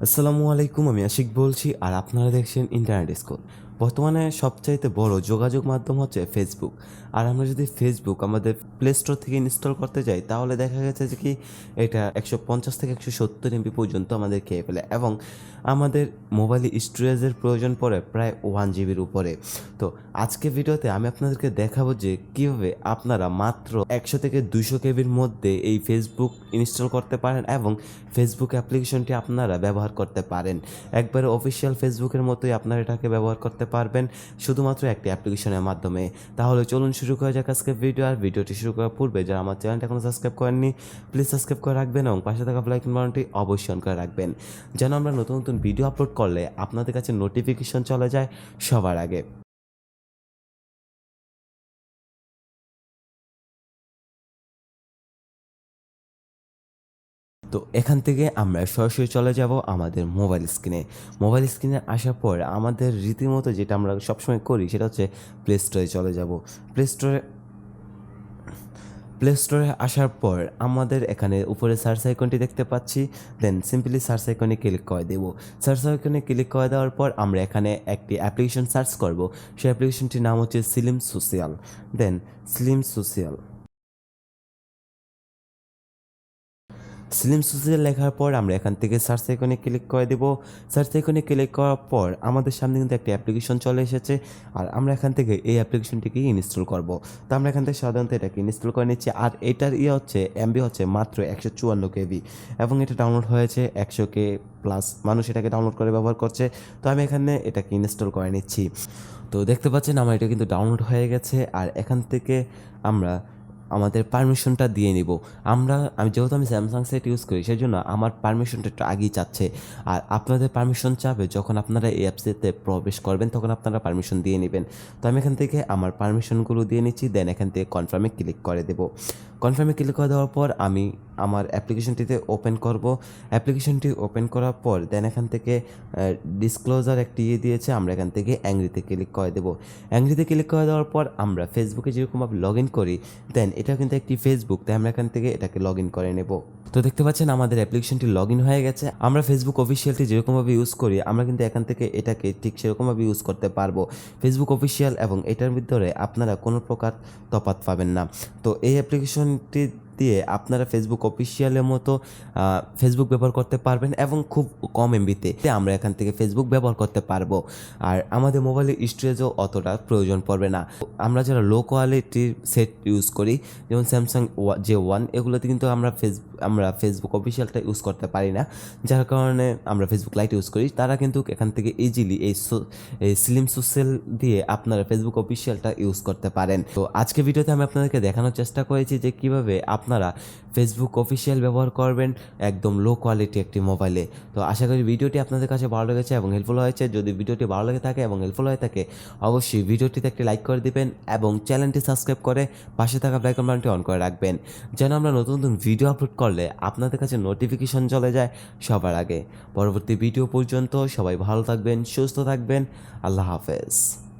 আসসালামু আলাইকুম, আমি আশিক বলছি আর আপনারা দেখছেন ইন্টারনেট স্কুল। বর্তমানে সবচাইতে বড় যোগাযোগ মাধ্যম হচ্ছে ফেসবুক। আর আমরা যদি ফেসবুক আমাদের প্লে স্টোর থেকে ইনস্টল করতে যাই তাহলে দেখা গেছে যে কি এটা 150 থেকে 170 এমবি পর্যন্ত আমাদের খেয়ে ফেলে এবং আমাদের মোবাইলে স্টোরেজের প্রয়োজন পড়ে প্রায় 1 জিবির উপরে। তো আজকে ভিডিওতে আমি আপনাদেরকে দেখাবো যে কীভাবে আপনারা মাত্র 100 থেকে 200 কেবির মধ্যে এই ফেসবুক ইনস্টল করতে পারেন এবং ফেসবুক অ্যাপ্লিকেশনটি আপনারা ব্যবহার করতে পারেন। একবারে অফিসিয়াল ফেসবুকের মতোই আপনারা এটাকে ব্যবহার করতে পারবেন শুধুমাত্র একটি অ্যাপ্লিকেশনের মাধ্যমে। তাহলে চলুন শুরু করা যাক আজকের ভিডিও। আর ভিডিওটি শুরু করার পূর্বে যারা আমার চ্যানেলটা এখনও সাবস্ক্রাইব করেননি প্লিজ সাবস্ক্রাইব করে রাখবেন এবং পাশে থাকা বেল আইকন বাটনটি অবশ্যই অন করে রাখবেন যেন আমরা নতুন নতুন ভিডিও আপলোড করলে আপনাদের কাছে নোটিফিকেশন চলে যায় সবার আগে। তো এখান থেকে আমরা সরাসরি চলে যাব আমাদের মোবাইল স্ক্রিনে আসার পর আমাদের রীতিমতো যেটা আমরা সবসময় করি সেটা হচ্ছে প্লে স্টোরে চলে যাব। প্লে স্টোরে প্লে স্টোরে আসার পর আমাদের এখানে উপরে সার্চ আইকনটি দেখতে পাচ্ছি, দেন সিম্পলি সার্চ আইকনে ক্লিক করে দেব। সার্চ আইকনে ক্লিক করে দেওয়ার পর আমরা এখানে একটি অ্যাপ্লিকেশন সার্চ করব। সেই অ্যাপ্লিকেশনটির নাম হচ্ছে স্লিম সোশ্যাল। দেন স্লিম সোশ্যাল স্লিম সোশ্যাল লেখার পর আমরা এখান থেকে সার্চ আইকনে ক্লিক করে দেব। সার্চ আইকনে ক্লিক করার পর আমাদের সামনে কিন্তু একটা অ্যাপ্লিকেশন চলে এসেছে আর আমরা এখান থেকে এই অ্যাপ্লিকেশনটিকে ইনস্টল করব। তো আমরা এখান থেকে সাধারণত এটাকে ইনস্টল করে নিচ্ছি আর এটার হচ্ছে এমবি হচ্ছে মাত্র 154 কেবি এবং এটা ডাউনলোড হয়েছে 100K প্লাস মানুষ এটাকে ডাউনলোড করে ব্যবহার করছে। তো আমি এখানে এটাকে ইনস্টল করে নিচ্ছি। তো দেখতে পাচ্ছেন আমার এটা কিন্তু ডাউনলোড হয়ে গেছে আর এখান থেকে আমরা আমাদের পারমিশনটা দিয়ে নিব। আমি যেহেতু স্যামসাং সেট ইউজ করি সেই জন্য আমার পারমিশনটা একটু আগেই চাচ্ছে আর আপনাদের পারমিশন চাবে যখন আপনারা এই অ্যাপসেতে প্রবেশ করবেন তখন আপনারা পারমিশন দিয়ে নেবেন। তো আমি এখান থেকে আমার পারমিশনগুলো দিয়ে নিচ্ছি, দেন এখান থেকে কনফার্মে ক্লিক করে দেব। কনফার্মে ক্লিক করে দেওয়ার পর আমি আমার অ্যাপ্লিকেশনটিতে ওপেন করব। অ্যাপ্লিকেশনটি ওপেন করার পর দেন এখান থেকে ডিসক্লোজার একটি দিয়েছে, আমরা এখান থেকে অ্যাংরিতে ক্লিক করে দেবো। অ্যাংরিতে ক্লিক করে দেওয়ার পর আমরা ফেসবুকে যেরকমভাবে লগ ইন করি দেন এটা কিন্তু একটি ফেসবুক, তাই আমরা এখান থেকে এটাকে লগ ইন করে নেব। তো দেখতে পাচ্ছেন আমাদের অ্যাপ্লিকেশনটি লগ ইন হয়ে গেছে। আমরা ফেসবুক অফিসিয়ালটি যেরকমভাবে ইউজ করি আমরা কিন্তু এখান থেকে এটাকে ঠিক সেরকমভাবে ইউজ করতে পারবো। ফেসবুক অফিসিয়াল এবং এটার ভিতরে আপনারা কোনো প্রকার তফাৎ পাবেন না। তো এই অ্যাপ্লিকেশনটি দিয়ে আপনারা ফেসবুক অফিসিয়ালের মতো ফেসবুক ব্যবহার করতে পারবেন এবং খুব কম এমবিতে আমরা এখান থেকে ফেসবুক ব্যবহার করতে পারবো। আর আমাদের মোবাইলের স্টোরেজও অতটা প্রয়োজন পড়বে না। আমরা যারা লো কোয়ালিটির সেট ইউজ করি যেমন স্যামসাং J1 এগুলোতে কিন্তু আমরা ফেসবুক অফিসিয়ালটা ইউজ করতে পারি না, যার কারণে আমরা ফেসবুক লাইট ইউজ করি। তারা কিন্তু এখান থেকে ইজিলি এই স্লিম সোশ্যাল দিয়ে আপনারা ফেসবুক অফিসিয়ালটা ইউজ করতে পারেন। তো আজকে ভিডিওতে আমি আপনাদেরকে দেখানোর চেষ্টা করেছি যে কিভাবে আপনারা ফেসবুক অফিসিয়াল ব্যবহার করবেন একদম লো কোয়ালিটি একটি মোবাইলে। তো আশা করি ভিডিওটি আপনাদের কাছে ভালো লেগেছে এবং হেল্পফুল হয়েছে। যদি ভিডিওটি ভালো লেগে থাকে এবং হেল্পফুল হয়ে থাকে অবশ্যই ভিডিওটিতে একটি লাইক করে দিবেন এবং চ্যানেলটি সাবস্ক্রাইব করে পাশে থাকা বেল আইকন বাটনটি অন করে রাখবেন যেন আমরা নতুন নতুন ভিডিও আপলোড করলে আপনাদের কাছে নোটিফিকেশন চলে যায় সবার আগে। পরবর্তী ভিডিও পর্যন্ত সবাই ভালো থাকবেন, সুস্থ থাকবেন। আল্লাহ হাফেজ।